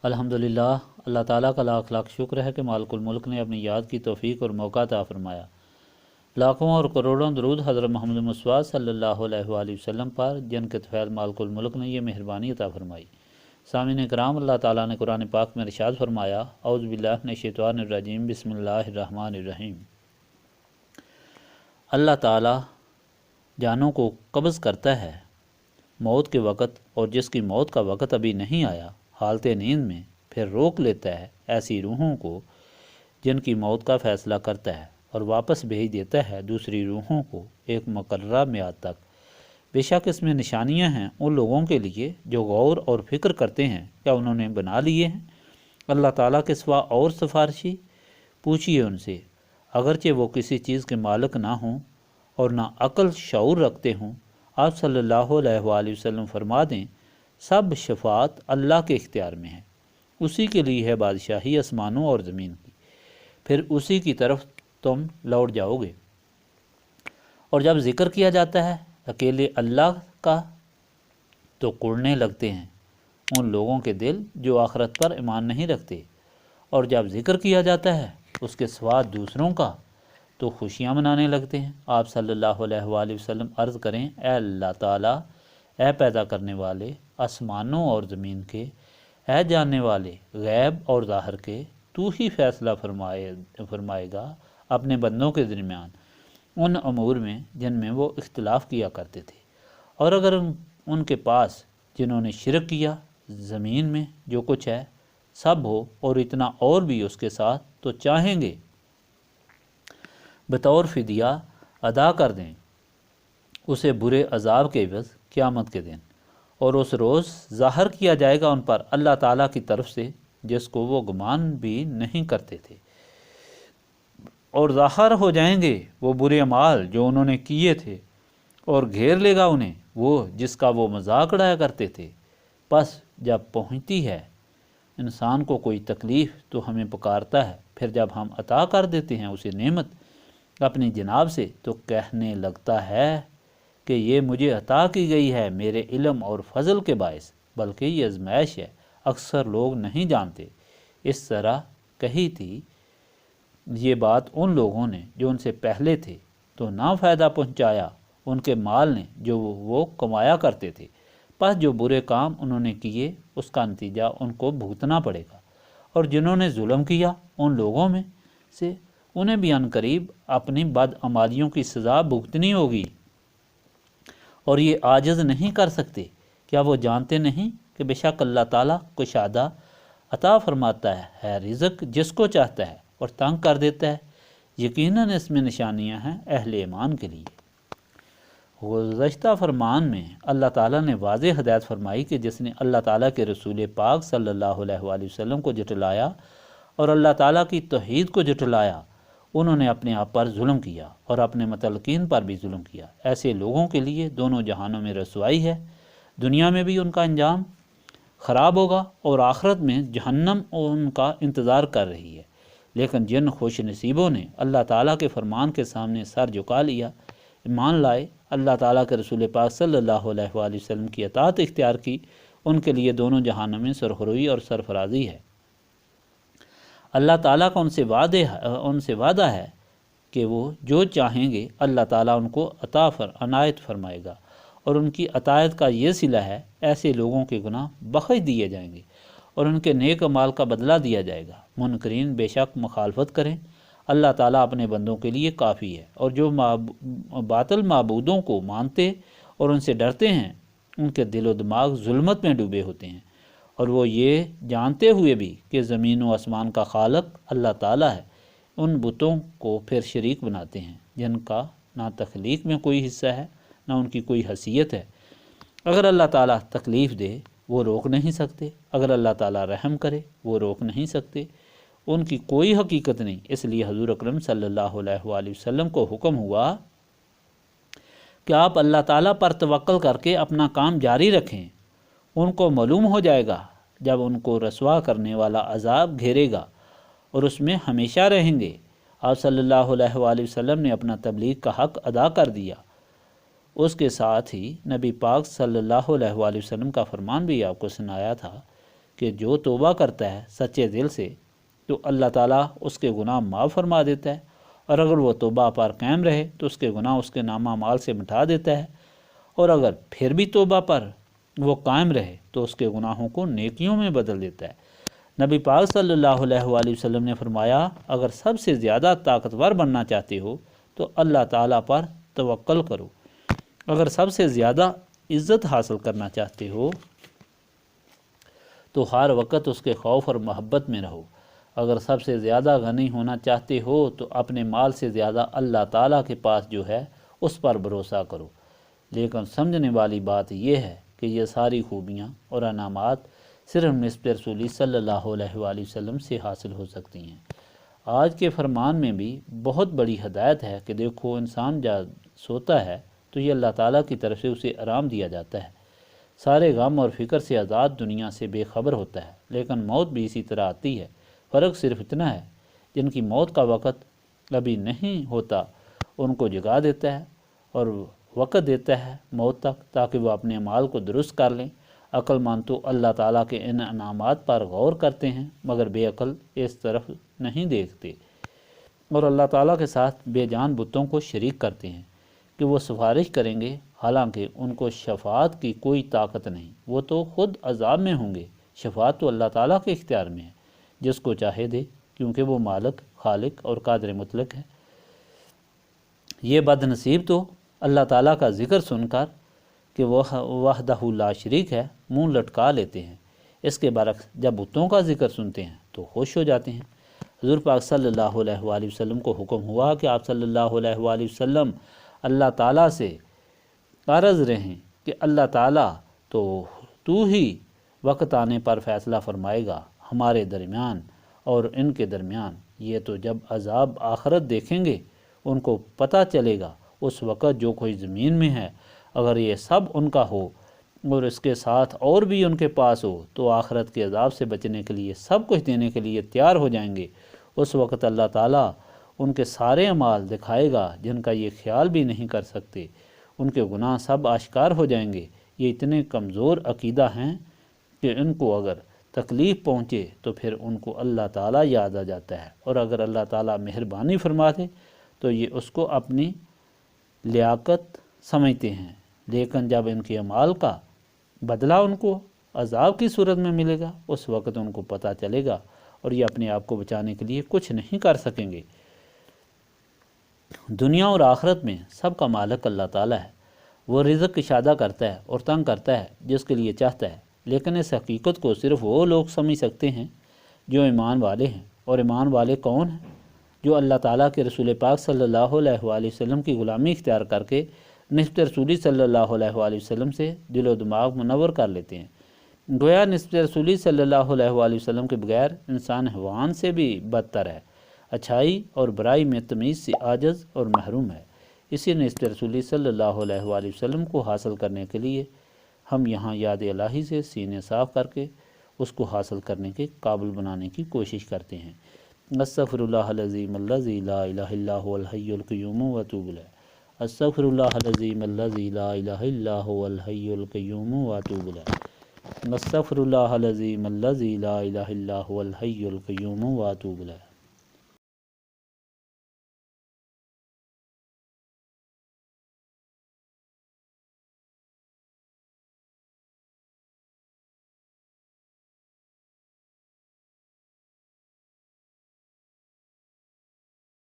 الحمدللہ، اللہ تعالیٰ کا لاکھ لاکھ شکر ہے کہ مالک الملک نے اپنی یاد کی توفیق اور موقع عطا فرمایا۔ لاکھوں اور کروڑوں درود حضرت محمد مصطفیٰ صلی اللہ علیہ وآلہ وسلم پر، جن کے طفیل مالک الملک نے یہ مہربانی عطا فرمائی۔ سامعین کرام، اللہ تعالیٰ نے قرآن پاک میں ارشاد فرمایا، اعوذ باللہ من الشیطان الرجیم، بسم اللہ الرحمن الرحیم۔ اللہ تعالیٰ جانوں کو قبض کرتا ہے موت کے وقت، اور جس کی موت کا وقت ابھی نہیں آیا حالت نیند میں، پھر روک لیتا ہے ایسی روحوں کو جن کی موت کا فیصلہ کرتا ہے، اور واپس بھیج دیتا ہے دوسری روحوں کو ایک مقررہ میعاد تک۔ بے شک اس میں نشانیاں ہیں ان لوگوں کے لیے جو غور اور فکر کرتے ہیں، کیا انہوں نے بنا لیے ہیں اللہ تعالیٰ کے سوا اور سفارشی؟ پوچھئے ان سے، اگرچہ وہ کسی چیز کے مالک نہ ہوں اور نہ عقل شعور رکھتے ہوں۔ آپ صلی اللہ علیہ وآلہ وسلم فرما دیں، سب شفاعت اللہ کے اختیار میں ہے، اسی کے لیے ہے بادشاہی آسمانوں اور زمین کی، پھر اسی کی طرف تم لوٹ جاؤ گے۔ اور جب ذکر کیا جاتا ہے اکیلے اللہ کا تو کڑنے لگتے ہیں ان لوگوں کے دل جو آخرت پر ایمان نہیں رکھتے، اور جب ذکر کیا جاتا ہے اس کے سوا دوسروں کا تو خوشیاں منانے لگتے ہیں۔ آپ صلی اللہ علیہ وآلہ وسلم عرض کریں، اے اللہ تعالیٰ، اے پیدا کرنے والے آسمانوں اور زمین کے، اے جاننے والے غیب اور ظاہر کے، تو ہی فیصلہ فرمائے گا اپنے بندوں کے درمیان ان امور میں جن میں وہ اختلاف کیا کرتے تھے۔ اور اگر ان کے پاس جنہوں نے شرک کیا زمین میں جو کچھ ہے سب ہو اور اتنا اور بھی اس کے ساتھ، تو چاہیں گے بطور فدیہ ادا کر دیں اسے برے عذاب کے عوض قیامت کے دن، اور اس روز ظاہر کیا جائے گا ان پر اللہ تعالیٰ کی طرف سے جس کو وہ گمان بھی نہیں کرتے تھے، اور ظاہر ہو جائیں گے وہ برے اعمال جو انہوں نے کیے تھے، اور گھیر لے گا انہیں وہ جس کا وہ مذاق اڑایا کرتے تھے۔ پس جب پہنچتی ہے انسان کو کوئی تکلیف تو ہمیں پکارتا ہے، پھر جب ہم عطا کر دیتے ہیں اسے نعمت اپنی جناب سے تو کہنے لگتا ہے کہ یہ مجھے عطا کی گئی ہے میرے علم اور فضل کے باعث، بلکہ یہ آزمائش ہے، اکثر لوگ نہیں جانتے۔ اس طرح کہی تھی یہ بات ان لوگوں نے جو ان سے پہلے تھے، تو نہ فائدہ پہنچایا ان کے مال نے جو وہ کمایا کرتے تھے، پس جو برے کام انہوں نے کیے اس کا نتیجہ ان کو بھگتنا پڑے گا۔ اور جنہوں نے ظلم کیا ان لوگوں میں سے، انہیں بھی عنقریب اپنی بدعمالیوں کی سزا بھگتنی ہوگی، اور یہ عاجز نہیں کر سکتے۔ کیا وہ جانتے نہیں کہ بے شک اللہ تعالیٰ کشادہ عطا فرماتا ہے رزق جس کو چاہتا ہے اور تنگ کر دیتا ہے؟ یقیناً اس میں نشانیاں ہیں اہل ایمان کے لیے۔ گزشتہ فرمان میں اللہ تعالیٰ نے واضح ہدایت فرمائی کہ جس نے اللہ تعالیٰ کے رسول پاک صلی اللہ علیہ وآلہ وسلم کو جھٹلایا اور اللہ تعالیٰ کی توحید کو جھٹلایا، انہوں نے اپنے آپ پر ظلم کیا اور اپنے متعلقین پر بھی ظلم کیا۔ ایسے لوگوں کے لیے دونوں جہانوں میں رسوائی ہے، دنیا میں بھی ان کا انجام خراب ہوگا اور آخرت میں جہنم ان کا انتظار کر رہی ہے۔ لیکن جن خوش نصیبوں نے اللہ تعالیٰ کے فرمان کے سامنے سر جھکا لیا، ایمان لائے، اللہ تعالیٰ کے رسول پاک صلی اللہ علیہ وآلہ وسلم کی اطاعت اختیار کی، ان کے لیے دونوں جہانوں میں سرخروئی اور سرفرازی ہے۔ اللہ تعالیٰ کا ان سے وعدہ ہے کہ وہ جو چاہیں گے اللہ تعالیٰ ان کو عنایت فرمائے گا، اور ان کی عطایت کا یہ صلہ ہے ایسے لوگوں کے گناہ بخش دیے جائیں گے اور ان کے نیک اعمال کا بدلہ دیا جائے گا۔ منکرین بے شک مخالفت کریں، اللہ تعالیٰ اپنے بندوں کے لیے کافی ہے، اور جو باطل معبودوں کو مانتے اور ان سے ڈرتے ہیں ان کے دل و دماغ ظلمت میں ڈوبے ہوتے ہیں، اور وہ یہ جانتے ہوئے بھی کہ زمین و آسمان کا خالق اللہ تعالیٰ ہے، ان بتوں کو پھر شریک بناتے ہیں جن کا نہ تخلیق میں کوئی حصہ ہے نہ ان کی کوئی حیثیت ہے۔ اگر اللہ تعالیٰ تکلیف دے وہ روک نہیں سکتے، اگر اللہ تعالیٰ رحم کرے وہ روک نہیں سکتے، ان کی کوئی حقیقت نہیں۔ اس لیے حضور اکرم صلی اللہ علیہ وآلہ وسلم کو حکم ہوا کہ آپ اللہ تعالیٰ پر توکل کر کے اپنا کام جاری رکھیں۔ ان کو معلوم ہو جائے گا جب ان کو رسوا کرنے والا عذاب گھیرے گا اور اس میں ہمیشہ رہیں گے۔ آپ صلی اللہ علیہ وآلہ وسلم نے اپنا تبلیغ کا حق ادا کر دیا۔ اس کے ساتھ ہی نبی پاک صلی اللہ علیہ وآلہ وسلم کا فرمان بھی آپ کو سنایا تھا کہ جو توبہ کرتا ہے سچے دل سے تو اللہ تعالیٰ اس کے گناہ معاف فرما دیتا ہے، اور اگر وہ توبہ پر قائم رہے تو اس کے گناہ اس کے نامہ اعمال سے مٹا دیتا ہے، اور اگر پھر بھی توبہ پر وہ قائم رہے تو اس کے گناہوں کو نیکیوں میں بدل دیتا ہے۔ نبی پاک صلی اللہ علیہ وآلہ وسلم نے فرمایا، اگر سب سے زیادہ طاقتور بننا چاہتے ہو تو اللہ تعالیٰ پر توکل کرو، اگر سب سے زیادہ عزت حاصل کرنا چاہتے ہو تو ہر وقت اس کے خوف اور محبت میں رہو، اگر سب سے زیادہ غنی ہونا چاہتے ہو تو اپنے مال سے زیادہ اللہ تعالیٰ کے پاس جو ہے اس پر بھروسہ کرو۔ لیکن سمجھنے والی بات یہ ہے کہ یہ ساری خوبیاں اور انعامات صرف نسبت رسولی صلی اللہ علیہ وآلہ وسلم سے حاصل ہو سکتی ہیں۔ آج کے فرمان میں بھی بہت بڑی ہدایت ہے کہ دیکھو، انسان جب سوتا ہے تو یہ اللہ تعالیٰ کی طرف سے اسے آرام دیا جاتا ہے، سارے غم اور فکر سے آزاد دنیا سے بے خبر ہوتا ہے، لیکن موت بھی اسی طرح آتی ہے۔ فرق صرف اتنا ہے، جن کی موت کا وقت ابھی نہیں ہوتا ان کو جگا دیتا ہے اور وقت دیتا ہے موت تک، تاکہ وہ اپنے اعمال کو درست کر لیں۔ عقل مند تو اللہ تعالیٰ کے ان انعامات پر غور کرتے ہیں، مگر بے عقل اس طرف نہیں دیکھتے، اور اللہ تعالیٰ کے ساتھ بے جان بتوں کو شریک کرتے ہیں کہ وہ سفارش کریں گے، حالانکہ ان کو شفاعت کی کوئی طاقت نہیں، وہ تو خود عذاب میں ہوں گے۔ شفاعت تو اللہ تعالیٰ کے اختیار میں ہے، جس کو چاہے دے، کیونکہ وہ مالک، خالق اور قادر مطلق ہے۔ یہ بد نصیب تو اللہ تعالیٰ کا ذکر سن کر کہ وہ وحدہ لا شریک ہے منہ لٹکا لیتے ہیں، اس کے برعکس جب بتوں کا ذکر سنتے ہیں تو خوش ہو جاتے ہیں۔ حضور پاک صلی اللہ علیہ وآلہ وسلم کو حکم ہوا کہ آپ صلی اللہ علیہ وآلہ وسلم اللہ تعالیٰ سے عرض رہیں کہ اللہ تعالیٰ تو ہی وقت آنے پر فیصلہ فرمائے گا ہمارے درمیان اور ان کے درمیان۔ یہ تو جب عذاب آخرت دیکھیں گے ان کو پتہ چلے گا، اس وقت جو کوئی زمین میں ہے اگر یہ سب ان کا ہو اور اس کے ساتھ اور بھی ان کے پاس ہو تو آخرت کے عذاب سے بچنے کے لیے سب کچھ دینے کے لیے تیار ہو جائیں گے۔ اس وقت اللہ تعالیٰ ان کے سارے اعمال دکھائے گا جن کا یہ خیال بھی نہیں کر سکتے، ان کے گناہ سب آشکار ہو جائیں گے۔ یہ اتنے کمزور عقیدہ ہیں کہ ان کو اگر تکلیف پہنچے تو پھر ان کو اللہ تعالیٰ یاد آ جاتا ہے، اور اگر اللہ تعالیٰ مہربانی فرما دے تو یہ اس کو اپنی لیاقت سمجھتے ہیں، لیکن جب ان کے اعمال کا بدلہ ان کو عذاب کی صورت میں ملے گا اس وقت ان کو پتہ چلے گا، اور یہ اپنے آپ کو بچانے کے لیے کچھ نہیں کر سکیں گے۔ دنیا اور آخرت میں سب کا مالک اللہ تعالیٰ ہے، وہ رزق کشادہ کرتا ہے اور تنگ کرتا ہے جس کے لیے چاہتا ہے، لیکن اس حقیقت کو صرف وہ لوگ سمجھ سکتے ہیں جو ایمان والے ہیں۔ اور ایمان والے کون ہیں؟ جو اللہ تعالیٰ کے رسول پاک صلی اللہ علیہ وآلہ وسلم کی غلامی اختیار کر کے نسبت رسولی صلی اللہ علیہ وآلہ وسلم سے دل و دماغ منور کر لیتے ہیں۔ گویا نسبت رسولی صلی اللہ علیہ وآلہ وسلم کے بغیر انسان حیوان سے بھی بدتر ہے، اچھائی اور برائی میں تمیز سے عاجز اور محروم ہے۔ اسی نسبت رسولی صلی اللہ علیہ وآلہ وسلم کو حاصل کرنے کے لیے ہم یہاں یاد الہی سے سینے صاف کر کے اس کو حاصل کرنے کے قابل بنانے کی کوشش کرتے ہیں۔ استغفر اللہ العظیم الذی لا الہ الا هو الحی القیوم واتوب الیہ۔ استغفر اللہ العظیم الذی لا الہ الا هو الحی القیوم واتوب الیہ۔ استغفر اللہ العظیم الذی لا الہ الا هو الحی القیوم واتوب الیہ۔